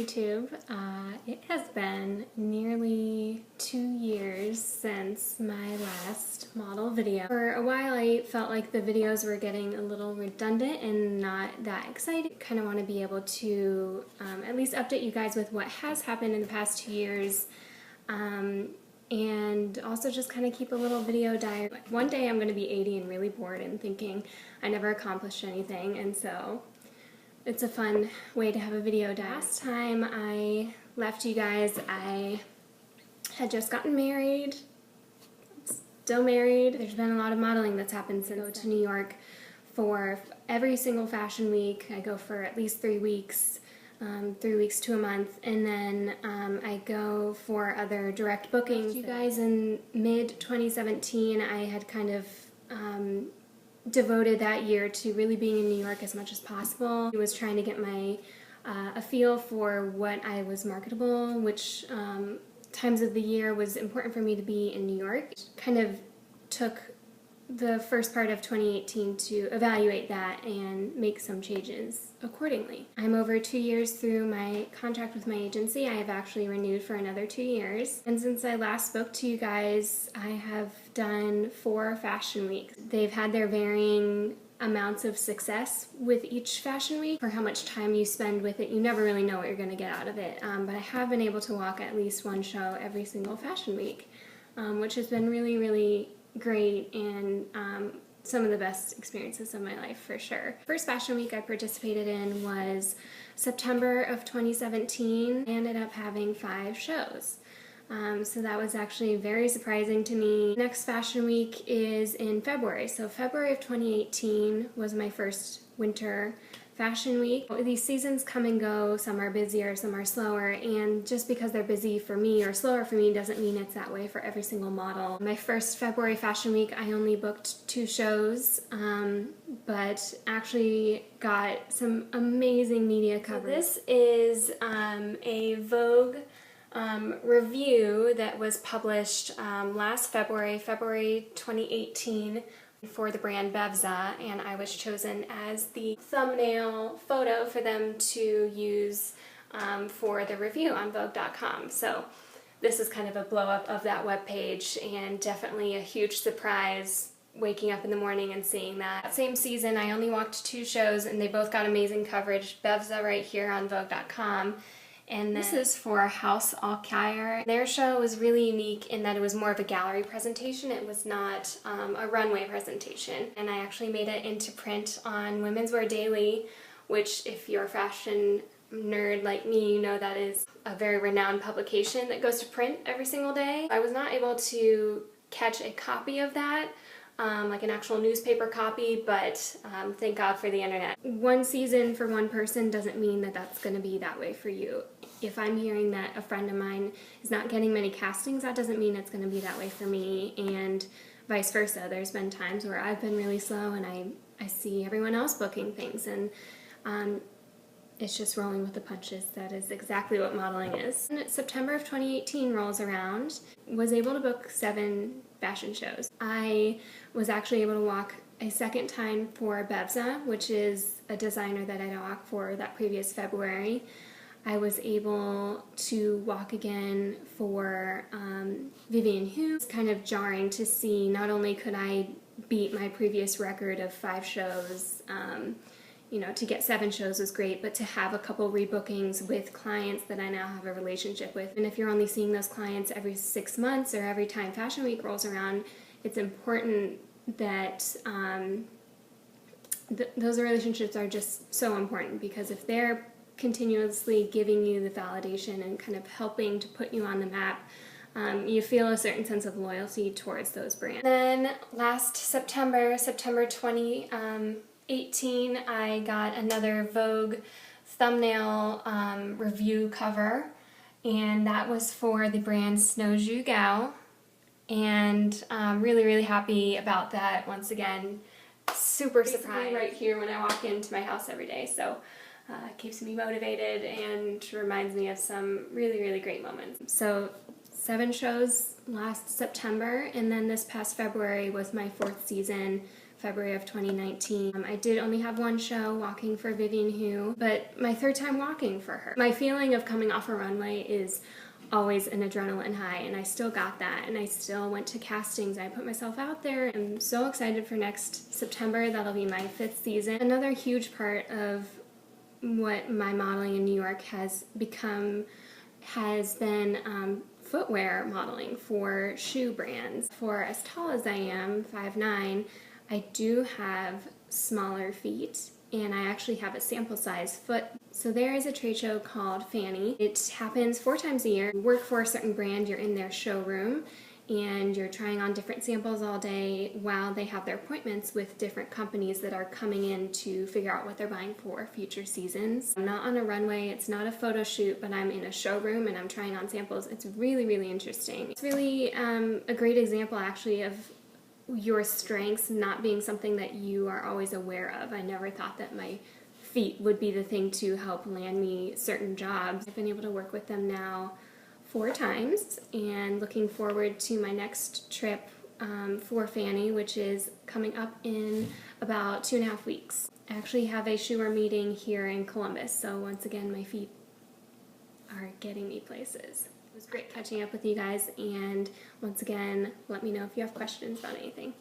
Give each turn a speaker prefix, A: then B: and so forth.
A: YouTube. It has been nearly 2 years since my last model video. For a while I felt like the videos were getting a little redundant and not that exciting. Kind of want to be able to at least update you guys with what has happened in the past 2 years. And also just kind of keep a little video diary. One day I'm going to be 80 and really bored and thinking I never accomplished anything, and so it's a fun way to have a video diary. Last time I left you guys, I had just gotten married, still married. There's been a lot of modeling that's happened since I go to New York for every single fashion week. I go for at least 3 weeks. 3 weeks to a month, and then I go for other direct bookings. You guys, in mid-2017, I had kind of devoted that year to really being in New York as much as possible. I was trying to get my a feel for what I was marketable, which times of the year was important for me to be in New York. Kind of took the first part of 2018 to evaluate that and make some changes accordingly. I'm over 2 years through my contract with my agency. I have actually renewed for another 2 years. And since I last spoke to you guys, I have done 4 fashion weeks. They've had their varying amounts of success with each fashion week. For how much time you spend with it, you never really know what you're going to get out of it. But I have been able to walk at least one show every single fashion week, which has been really, really great and some of the best experiences of my life for sure. First fashion week I participated in was September of 2017. I ended up having 5 shows. So that was actually very surprising to me. Next fashion week is in February. So February of 2018 was my first winter fashion week. These seasons come and go, some are busier, some are slower, and just because they're busy for me or slower for me doesn't mean it's that way for every single model. My first February fashion week I only booked 2 shows, but actually got some amazing media coverage. So this is a Vogue review that was published last February 2018, for the brand Bevza, and I was chosen as the thumbnail photo for them to use for the review on Vogue.com. So this is kind of a blow up of that webpage, and definitely a huge surprise waking up in the morning and seeing that. That same season I only walked 2 shows and they both got amazing coverage. Bevza right here on Vogue.com. And this is for House Al Khayr. Their show was really unique in that it was more of a gallery presentation. It was not a runway presentation. And I actually made it into print on Women's Wear Daily, which if you're a fashion nerd like me, you know that is a very renowned publication that goes to print every single day. I was not able to catch a copy of that, like an actual newspaper copy, but thank God for the internet. One season for one person doesn't mean that that's going to be that way for you. If I'm hearing that a friend of mine is not getting many castings, that doesn't mean it's going to be that way for me, and vice versa. There's been times where I've been really slow and I see everyone else booking things, and it's just rolling with the punches. That is exactly what modeling is. And September of 2018 rolls around, was able to book 7 fashion shows. I was actually able to walk a second time for Bevza, which is a designer that I walked for that previous February. I was able to walk again for Vivienne Hu. It's kind of jarring to see not only could I beat my previous record of 5 shows, you know, to get 7 shows was great, but to have a couple rebookings with clients that I now have a relationship with. And if you're only seeing those clients every 6 months or every time Fashion Week rolls around, it's important that those relationships are just so important, because if they're continuously giving you the validation and kind of helping to put you on the map, you feel a certain sense of loyalty towards those brands. Then last September 2018, I got another Vogue thumbnail review cover, and that was for the brand Snow Ju Gao, and really, really happy about that. Once again, super surprised right here when I walk into my house every day, so it keeps me motivated and reminds me of some really, really great moments. So 7 shows last September, and then this past February was my 4th season February of 2019. I did only have one show walking for Vivian Hu, but my third time walking for her. My feeling of coming off a runway is always an adrenaline high, and I still got that, and I still went to castings. I put myself out there. I'm so excited for next September. That'll be my 5th season. Another huge part of what my modeling in New York has become has been footwear modeling for shoe brands. For as tall as I am, 5'9", I do have smaller feet, and I actually have a sample size foot. So there is a trade show called FFANY. It happens 4 times a year. You work for a certain brand, you're in their showroom, and you're trying on different samples all day while they have their appointments with different companies that are coming in to figure out what they're buying for future seasons. I'm not on a runway, it's not a photo shoot, but I'm in a showroom and I'm trying on samples. It's really, really interesting. It's really a great example actually of your strengths not being something that you are always aware of. I never thought that my feet would be the thing to help land me certain jobs. I've been able to work with them now 4 times, and looking forward to my next trip for FFANY, which is coming up in about 2.5 weeks. I actually have a shoer meeting here in Columbus, so once again my feet are getting me places. It was great catching up with you guys, and once again, let me know if you have questions about anything.